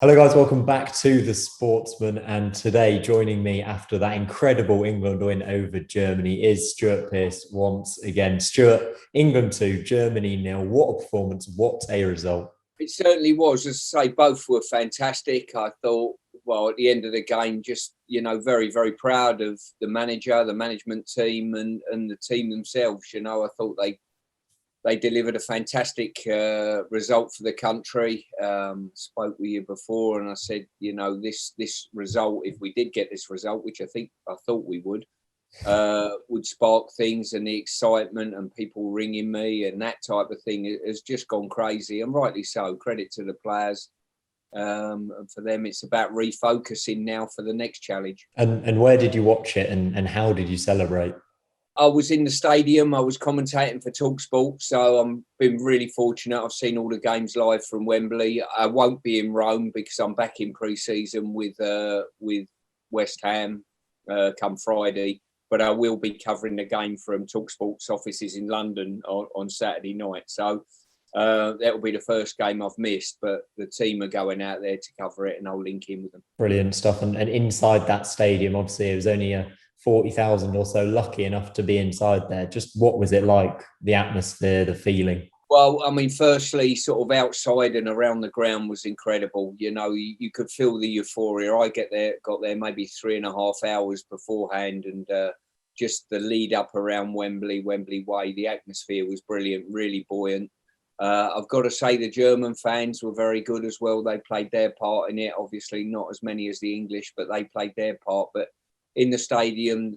Hello, guys. Welcome back to the Sportsman. And today, joining me after that incredible England win over Germany is Stuart Pearce once again. Stuart, England 2, Germany nil. What a performance! What a result! It certainly was. As I say, both were fantastic. I thought, well, at the end of the game, just, very, very proud of the manager, the management team and the team themselves. I thought they delivered a fantastic result for the country. Spoke with you before, and I said, this result, if we did get this result, which I thought we would spark things, and the excitement and people ringing me and that type of thing has just gone crazy, and rightly so. Credit to the players. And for them, it's about refocusing now for the next challenge. And where did you watch it, and how did you celebrate? I was in the stadium. I was commentating for TalkSport, so I've been really fortunate. I've seen all the games live from Wembley. I won't be in Rome because I'm back in pre-season with West Ham come Friday, but I will be covering the game from TalkSport's offices in London on Saturday night. So that will be the first game I've missed, but the team are going out there to cover it, and I'll link in with them. Brilliant stuff. And inside that stadium, obviously, it was only a 40,000 or so lucky enough to be inside there. Just what was it like? The atmosphere, the feeling? Well, I mean, firstly, sort of outside and around the ground was incredible. You could feel the euphoria. I got there maybe 3.5 hours beforehand, and just the lead up around Wembley Way, the atmosphere was brilliant, really buoyant. I've got to say the German fans were very good as well. They played their part in it. Obviously, not as many as the English, but they played their part. But in the stadium,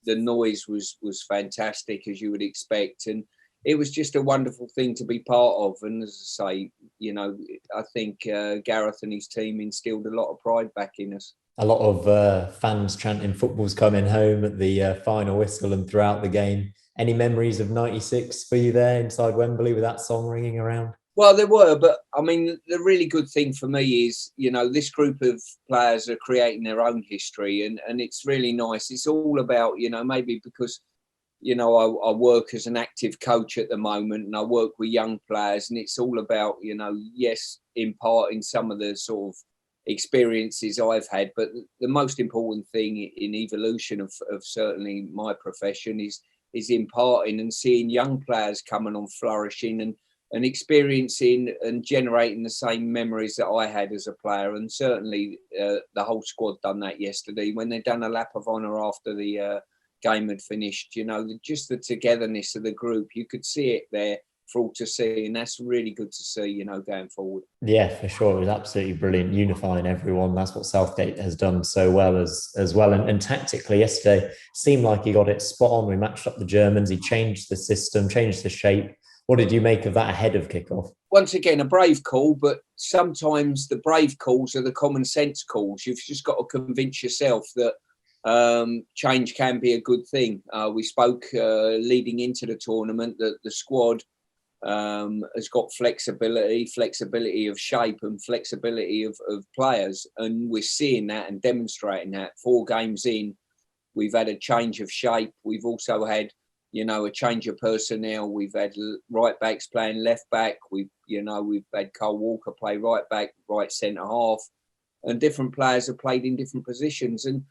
the noise was fantastic, as you would expect, and it was just a wonderful thing to be part of. And as I say, I think Gareth and his team instilled a lot of pride back in us. A lot of fans chanting "Football's coming home" at the final whistle and throughout the game. Any memories of '96 for you there inside Wembley with that song ringing around? Well, there were, but I mean, the really good thing for me is, this group of players are creating their own history, and it's really nice. It's all about, maybe because, I work as an active coach at the moment, and I work with young players, and it's all about, yes, imparting some of the sort of experiences I've had, but the most important thing in evolution of certainly my profession is imparting and seeing young players coming on flourishing and experiencing and generating the same memories that I had as a player. And certainly the whole squad done that yesterday when they done a lap of honour after the game had finished. Just the togetherness of the group, you could see it there for all to see, and that's really good to see, going forward. Yeah, for sure. It was absolutely brilliant, unifying everyone. That's what Southgate has done so well as well. And tactically, yesterday seemed like he got it spot on. We matched up the Germans. He changed the system, changed the shape. What did you make of that ahead of kickoff? Once again, a brave call, but sometimes the brave calls are the common sense calls. You've just got to convince yourself that change can be a good thing. We spoke leading into the tournament that the squad has got flexibility of shape and flexibility of players. And we're seeing that and demonstrating that. 4 games in, we've had a change of shape. We've also had, a change of personnel. We've had right backs playing left back. We've had Cole Walker play right back, right centre half. And different players have played in different positions. And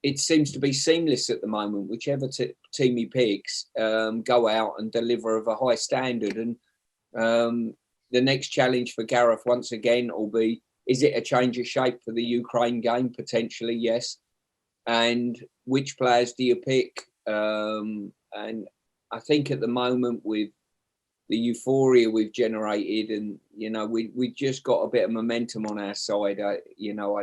it seems to be seamless at the moment. Whichever team he picks, go out and deliver of a high standard. And the next challenge for Gareth, once again, will be, is it a change of shape for the Ukraine game? Potentially, yes. And which players do you pick? And I think at the moment with the euphoria we've generated, and we just got a bit of momentum on our side. I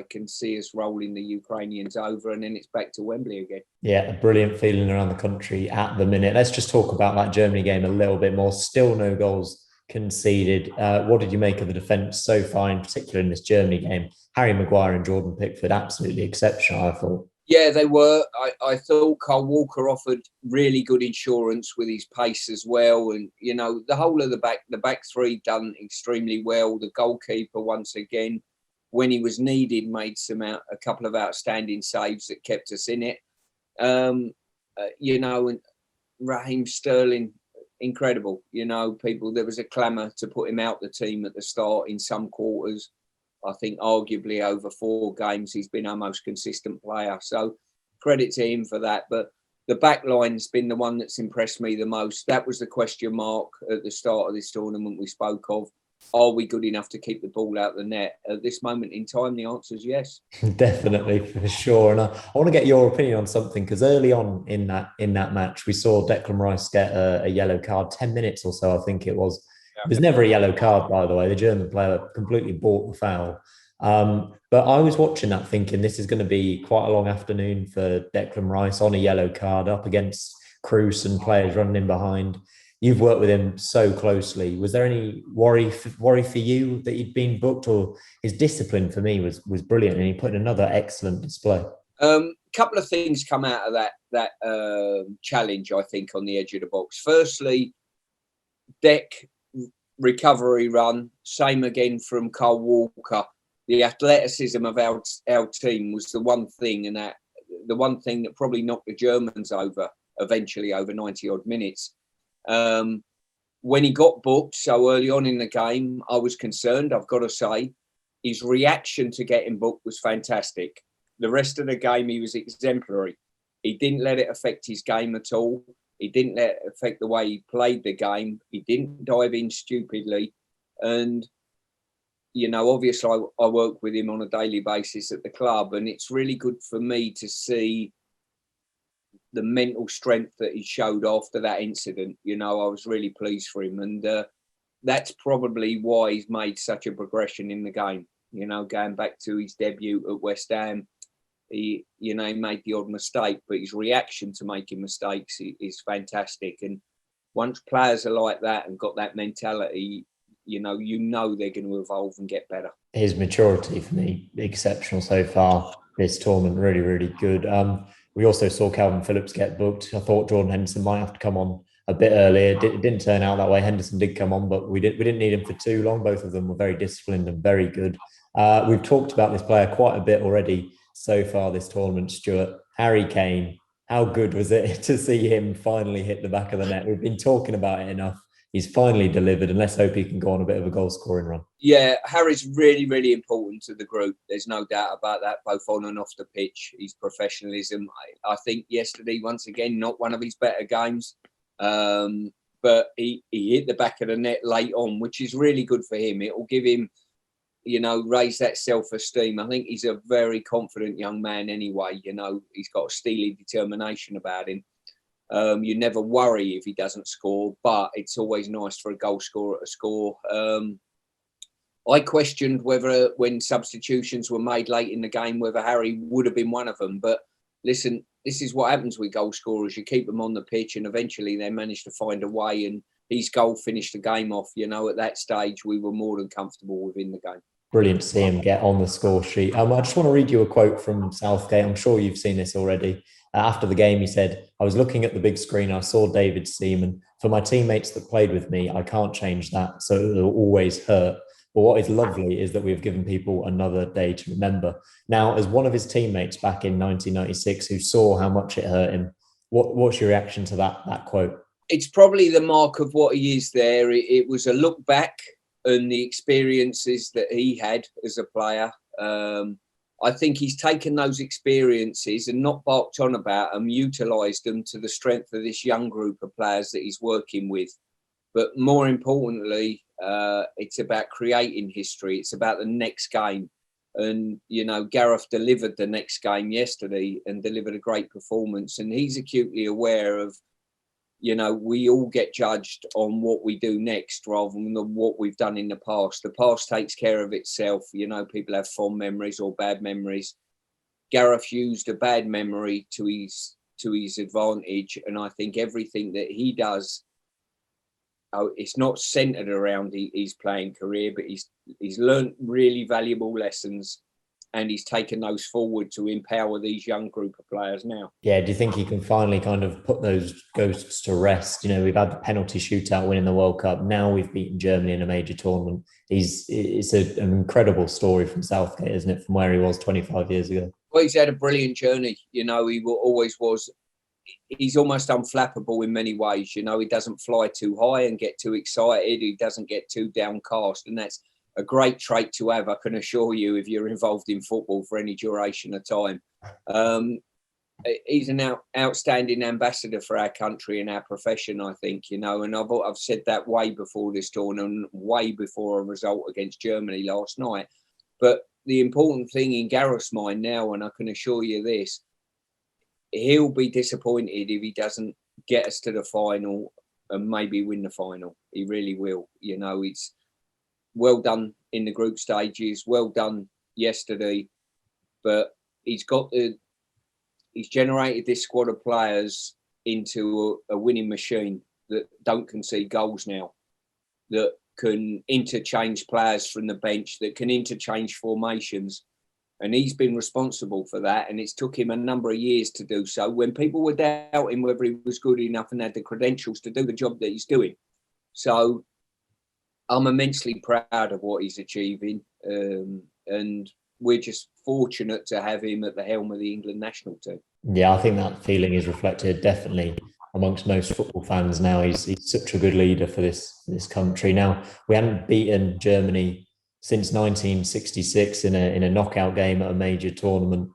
can see us rolling the Ukrainians over, and then it's back to Wembley again. Yeah, a brilliant feeling around the country at the minute. Let's just talk about that Germany game a little bit more. Still no goals conceded. What did you make of the defence so far, in particular in this Germany game? Harry Maguire and Jordan Pickford, absolutely exceptional, I thought. Yeah, they were. I thought Cole Walker offered really good insurance with his pace as well. And, the whole of the back three done extremely well. The goalkeeper, once again, when he was needed, made a couple of outstanding saves that kept us in it. And Raheem Sterling, incredible. There was a clamour to put him out the team at the start in some quarters. I think arguably over 4 games, he's been our most consistent player. So credit to him for that. But the back line's been the one that's impressed me the most. That was the question mark at the start of this tournament we spoke of. Are we good enough to keep the ball out of the net? At this moment in time, the answer is yes. Definitely, for sure. And I want to get your opinion on something, because early on in that match, we saw Declan Rice get a yellow card, 10 minutes or so, I think it was. It was never a yellow card, by the way. The German player completely bought the foul. But I was watching that thinking this is going to be quite a long afternoon for Declan Rice on a yellow card up against Kroos and players running in behind. You've worked with him so closely. Was there any worry for you that he'd been booked, or his discipline for me was brilliant, and he put in another excellent display? Couple of things come out of that challenge, I think, on the edge of the box. Firstly, Deck recovery run, same again from Kyle Walker. The athleticism of our team was the one thing, and the one thing that probably knocked the Germans over eventually over 90 odd minutes. When he got booked so early on in the game, I was concerned, I've got to say. His reaction to getting booked was fantastic. The rest of the game, he was exemplary. He didn't let it affect his game at all. He didn't let it affect the way he played the game. He didn't dive in stupidly. And, you know, obviously I work with him on a daily basis at the club, and it's really good for me to see the mental strength that he showed after that incident. You know, I was really pleased for him. And that's probably why he's made such a progression in the game. You know, going back to his debut at West Ham, he made the odd mistake, but his reaction to making mistakes is fantastic. And once players are like that and got that mentality, you know they're going to evolve and get better. His maturity, for me, exceptional so far this tournament. Really, really good. We also saw Calvin Phillips get booked. I thought Jordan Henderson might have to come on a bit earlier. It didn't turn out that way. Henderson did come on, but we didn't need him for too long. Both of them were very disciplined and very good. We've talked about this player quite a bit already so far this tournament, Stuart. Harry Kane, how good was it to see him finally hit the back of the net? We've been talking about it enough. He's finally delivered, and let's hope he can go on a bit of a goal-scoring run. Yeah, Harry's really, really important to the group. There's no doubt about that, both on and off the pitch. His professionalism. I think yesterday, once again, not one of his better games, but he hit the back of the net late on, which is really good for him. It will give him, raise that self-esteem. I think he's a very confident young man anyway. He's got a steely determination about him. You never worry if he doesn't score, but it's always nice for a goal scorer to score. I questioned whether, when substitutions were made late in the game, whether Harry would have been one of them. But listen, this is what happens with goal scorers. You keep them on the pitch and eventually they manage to find a way. And his goal finished the game off. At that stage, we were more than comfortable within the game. Brilliant to see him get on the score sheet. I just want to read you a quote from Southgate. I'm sure you've seen this already. After the game, he said, "I was looking at the big screen. I saw David Seaman. For my teammates that played with me, I can't change that. So it will always hurt. But what is lovely is that we've given people another day to remember." Now, as one of his teammates back in 1996 who saw how much it hurt him, what's your reaction to that quote? It's probably the mark of what he is there. It was a look back and the experiences that he had as a player. I think he's taken those experiences and not barked on about them, utilised them to the strength of this young group of players that he's working with. But more importantly, it's about creating history. It's about the next game. And, Gareth delivered the next game yesterday and delivered a great performance. And he's acutely aware of, we all get judged on what we do next rather than what we've done in the past. The past takes care of itself. People have fond memories or bad memories. Gareth used a bad memory to his advantage. And I think everything that he does, it's not centred around his playing career, but he's learned really valuable lessons. And he's taken those forward to empower these young group of players now. Yeah, do you think he can finally kind of put those ghosts to rest? We've had the penalty shootout winning the World Cup. Now we've beaten Germany in a major tournament. It's an incredible story from Southgate, isn't it, from where he was 25 years ago? Well, he's had a brilliant journey. He always was. He's almost unflappable in many ways. He doesn't fly too high and get too excited. He doesn't get too downcast. And a great trait to have, I can assure you, if you're involved in football for any duration of time. He's an outstanding ambassador for our country and our profession, I think, and I've said that way before this tournament, way before a result against Germany last night. But the important thing in Gareth's mind now, and I can assure you this, he'll be disappointed if he doesn't get us to the final and maybe win the final. He really will. It's well done in the group stages, well done yesterday, but he's generated this squad of players into a winning machine that don't concede goals now, that can interchange players from the bench, that can interchange formations. And he's been responsible for that. And it's took him a number of years to do so, when people were doubting whether he was good enough and had the credentials to do the job that he's doing. So I'm immensely proud of what he's achieving. And we're just fortunate to have him at the helm of the England national team. Yeah, I think that feeling is reflected definitely amongst most football fans now. He's such a good leader for this country. Now, we hadn't beaten Germany since 1966 in a knockout game at a major tournament.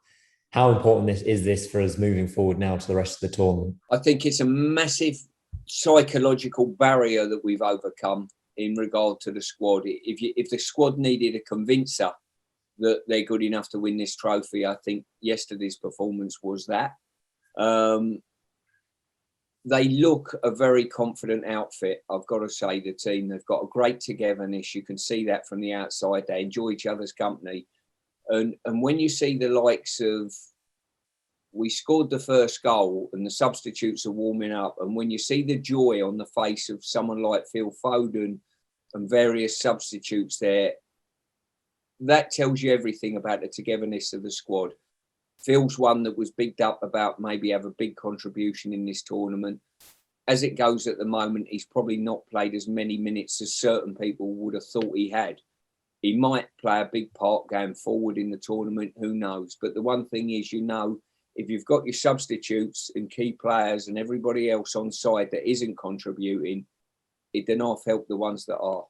How important is this for us moving forward now to the rest of the tournament? I think it's a massive psychological barrier that we've overcome in regard to the squad. If the squad needed a convincer that they're good enough to win this trophy, I think yesterday's performance was that. They look a very confident outfit, I've got to say, the team. They've got a great togetherness. You can see that from the outside. They enjoy each other's company. And when you see the likes of, we scored the first goal and the substitutes are warming up, and when you see the joy on the face of someone like Phil Foden and various substitutes there, that tells you everything about the togetherness of the squad. Phil's one that was bigged up about maybe have a big contribution in this tournament. As it goes at the moment, he's probably not played as many minutes as certain people would have thought he had. He might play a big part going forward in the tournament, who knows? But the one thing is, if you've got your substitutes and key players and everybody else on side that isn't contributing, it does not help the ones that are.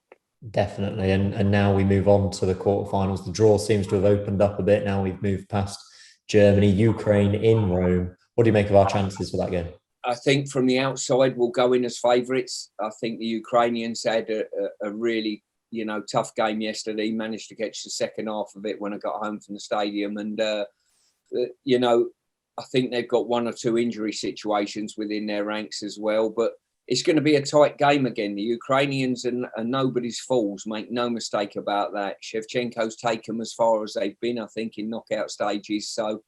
Definitely. And now we move on to the quarterfinals. The draw seems to have opened up a bit. Now we've moved past Germany, Ukraine in Rome. What do you make of our chances for that game? I think from the outside, we'll go in as favourites. I think the Ukrainians had a really, tough game yesterday. Managed to catch the second half of it when I got home from the stadium. And, I think they've got one or two injury situations within their ranks as well. But it's going to be a tight game again. The Ukrainians are nobody's fools. Make no mistake about that. Shevchenko's taken them as far as they've been, I think, in knockout stages. So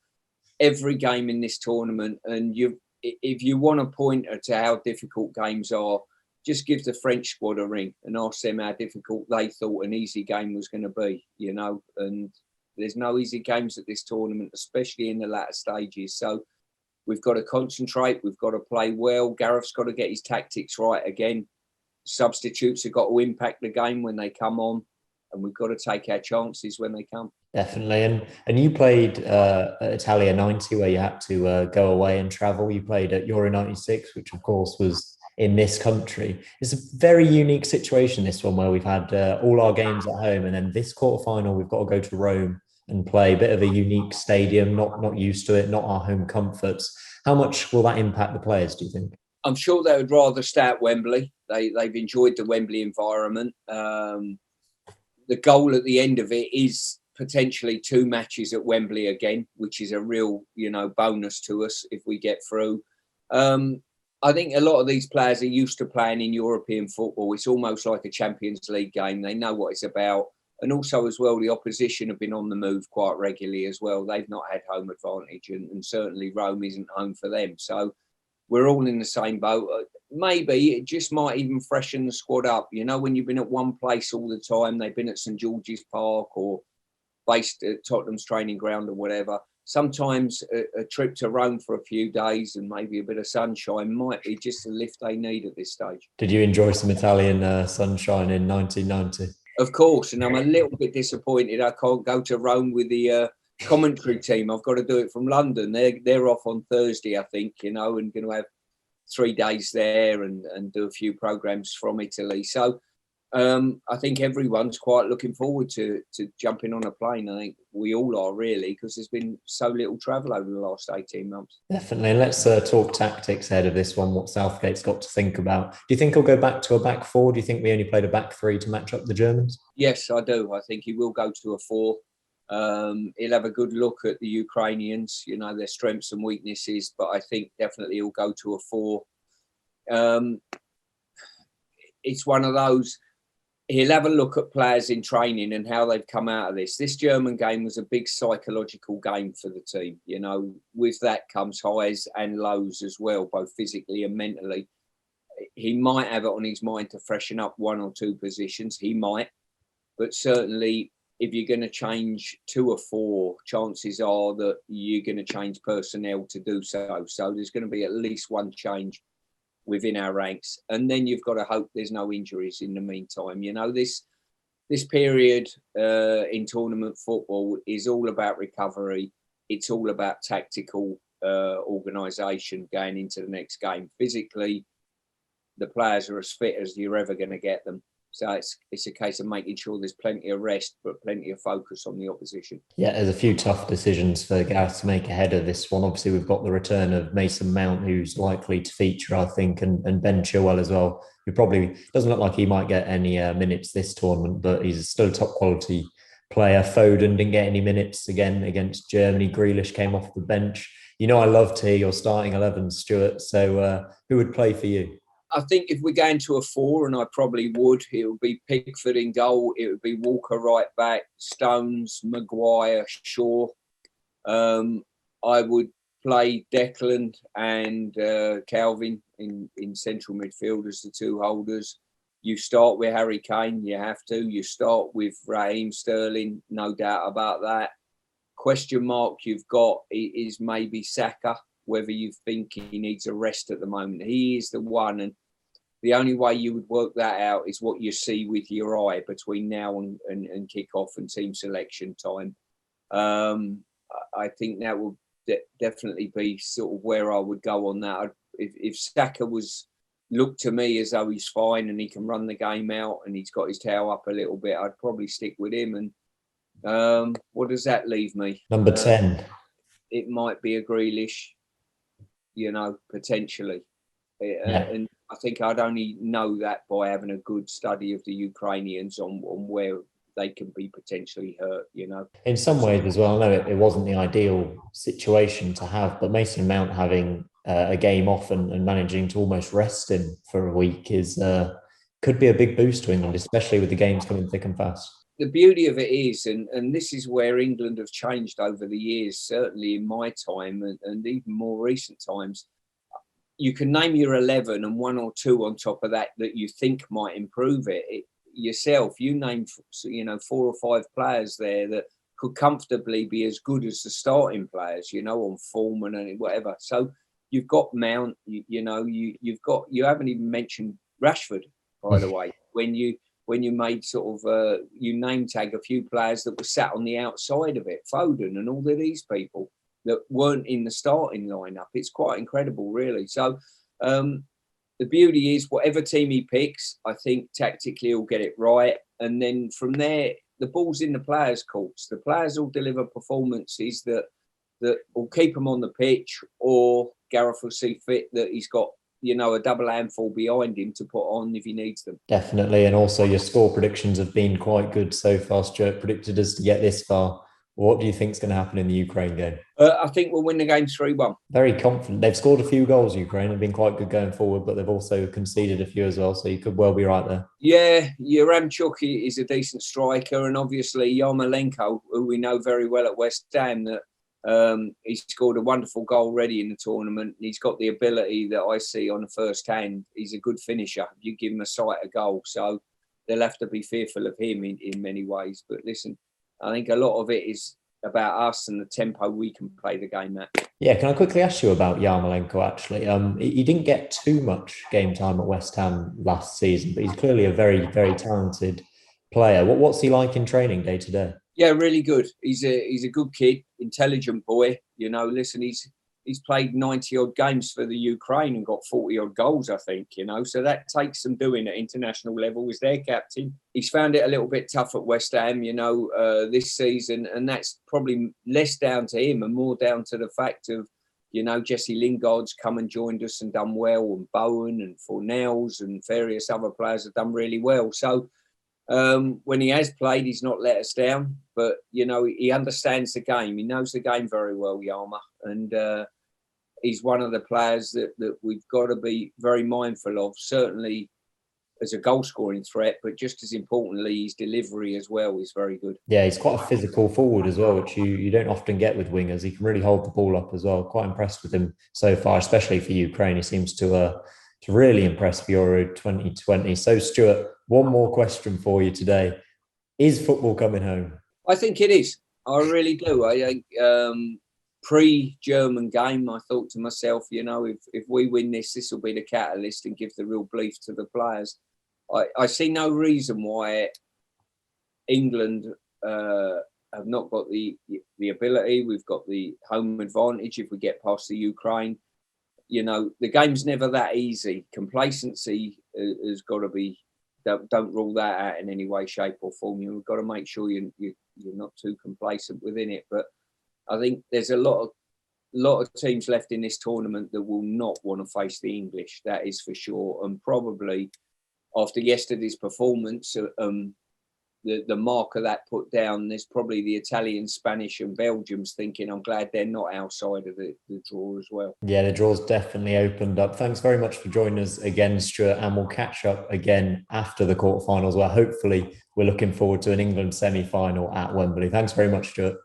every game in this tournament, and if you want to point to how difficult games are, just give the French squad a ring and ask them how difficult they thought an easy game was going to be, and there's no easy games at this tournament, especially in the latter stages. So we've got to concentrate. We've got to play well. Gareth's got to get his tactics right again. Substitutes have got to impact the game when they come on, and we've got to take our chances when they come. Definitely. And you played at Italia 90, where you had to go away and travel. You played at Euro 96, which of course was in this country. It's a very unique situation, this one, where we've had all our games at home, and then this quarterfinal, we've got to go to Rome and play. A bit of a unique stadium, not used to it, not our home comforts. How much will that impact the players, do you think? I'm sure they would rather stay at Wembley. They've enjoyed the Wembley environment. The goal at the end of it is potentially 2 matches at Wembley again, which is a real, bonus to us if we get through. I think a lot of these players are used to playing in European football. It's almost like a Champions League game. They know what it's about. And also as well, the opposition have been on the move quite regularly as well. They've not had home advantage, and certainly Rome isn't home for them. So we're all in the same boat. Maybe it just might even freshen the squad up. When you've been at one place all the time, they've been at St George's Park or based at Tottenham's training ground or whatever. Sometimes a trip to Rome for a few days and maybe a bit of sunshine might be just the lift they need at this stage. Did you enjoy some Italian sunshine in 1990? Of course, and I'm a little bit disappointed I can't go to Rome with the commentary team. I've got to do it from London. They're off on Thursday, I think, and going to have 3 days there and do a few programmes from Italy. So I think everyone's quite looking forward to jumping on a plane. I think we all are, really, because there's been so little travel over the last 18 months. Definitely. And let's talk tactics ahead of this one, what Southgate's got to think about. Do you think he'll go back to a back four? Do you think we only played a back three to match up the Germans? Yes, I do. I think he will go to a four. He'll have a good look at the Ukrainians, their strengths and weaknesses, but I think definitely he'll go to a four. It's one of those, he'll have a look at players in training and how they've come out of this. This German game was a big psychological game for the team. With that comes highs and lows as well, both physically and mentally. He might have it on his mind to freshen up one or two positions. He might. But certainly, if you're going to change to a four, chances are that you're going to change personnel to do so. So there's going to be at least one change within our ranks. And then you've got to hope there's no injuries in the meantime. This period in tournament football is all about recovery. It's all about tactical organisation going into the next game. Physically, the players are as fit as you're ever going to get them. So it's a case of making sure there's plenty of rest, but plenty of focus on the opposition. Yeah, there's a few tough decisions for Gareth to make ahead of this one. Obviously, we've got the return of Mason Mount, who's likely to feature, I think, and Ben Chilwell as well, who probably doesn't look like he might get any minutes this tournament, but he's still a top quality player. Foden didn't get any minutes again against Germany. Grealish came off the bench. I love to hear your starting 11, Stuart. So who would play for you? I think if we're going to a four, and I probably would, it would be Pickford in goal. It would be Walker right back, Stones, Maguire, Shaw. I would play Declan and Calvin in central midfield as the two holders. You start with Harry Kane, you have to. You start with Raheem Sterling, no doubt about that. Question mark you've got is maybe Saka, whether you think he needs a rest at the moment. He is the one, and the only way you would work that out is what you see with your eye between now and kick-off and team selection time. I think that will definitely be sort of where I would go on that. If Saka looked to me as though he's fine and he can run the game out and he's got his tail up a little bit, I'd probably stick with him. And what does that leave me? Number 10. It might be a Grealish, potentially. Yeah. And I think I'd only know that by having a good study of the Ukrainians on where they can be potentially hurt, In some ways as well, I know it wasn't the ideal situation to have, but Mason Mount having a game off and managing to almost rest him for a week could be a big boost to England, especially with the games coming thick and fast. The beauty of it is, and this is where England have changed over the years, certainly in my time and even more recent times, you can name your 11 and one or two on top of that you think might improve it yourself. You name, 4 or 5 players there that could comfortably be as good as the starting players, on form and whatever. So you've got Mount, you haven't even mentioned Rashford, by the way, when you made sort of, you name tag a few players that were sat on the outside of it, Foden and all of these people that weren't in the starting lineup. It's quite incredible, really. So the beauty is whatever team he picks, I think tactically he'll get it right. And then from there, the ball's in the players' courts. The players will deliver performances that will keep them on the pitch, or Gareth will see fit that he's got, a double handful behind him to put on if he needs them. Definitely. And also your score predictions have been quite good so far. Stuart predicted us to get this far. What do you think is going to happen in the Ukraine game? I think we'll win the game 3-1. Very confident. They've scored a few goals, Ukraine, have been quite good going forward, but they've also conceded a few as well, so you could well be right there. Yeah, Yarmolenko is a decent striker, and obviously Yarmolenko, who we know very well at West Ham, that he's scored a wonderful goal already in the tournament. He's got the ability that I see on the first hand. He's a good finisher. You give him a sight of goal, so they'll have to be fearful of him in many ways. But listen, I think a lot of it is about us and the tempo we can play the game at. Yeah, can I quickly ask you about Yarmolenko, actually? He didn't get too much game time at West Ham last season, but he's clearly a very, very talented player. What's he like in training day to day? Yeah, really good. He's a good kid, intelligent boy. Listen, he's he's played 90 odd games for the Ukraine and got 40 odd goals, I think, so that takes some doing at international level as their captain. He's found it a little bit tough at West Ham, this season, and that's probably less down to him and more down to the fact of, Jesse Lingard's come and joined us and done well, and Bowen and Fornells and various other players have done really well. So when he has played, he's not let us down, but, he understands the game. He knows the game very well, Yarma, and he's one of the players that we've got to be very mindful of, certainly as a goal-scoring threat, but just as importantly, his delivery as well is very good. Yeah, he's quite a physical forward as well, which you don't often get with wingers. He can really hold the ball up as well. Quite impressed with him so far, especially for Ukraine. He seems to really impress for Euro 2020. So, Stuart, one more question for you today. Is football coming home? I think it is. I really do. I think pre-German game, I thought to myself, if we win this will be the catalyst and give the real belief to the players. I see no reason why England have not got the ability. We've got the home advantage if we get past the Ukraine. The game's never that easy. Complacency has got to be. Don't rule that out in any way, shape, or form. You've got to make sure you're not too complacent within it. But I think there's a lot of teams left in this tournament that will not want to face the English. That is for sure. And probably after yesterday's performance, the mark of that put down, there's probably the Italians, Spanish and Belgians thinking, I'm glad they're not outside of the draw as well. Yeah, the draw's definitely opened up. Thanks very much for joining us again, Stuart, and we'll catch up again after the quarterfinals, where hopefully we're looking forward to an England semi-final at Wembley. Thanks very much, Stuart.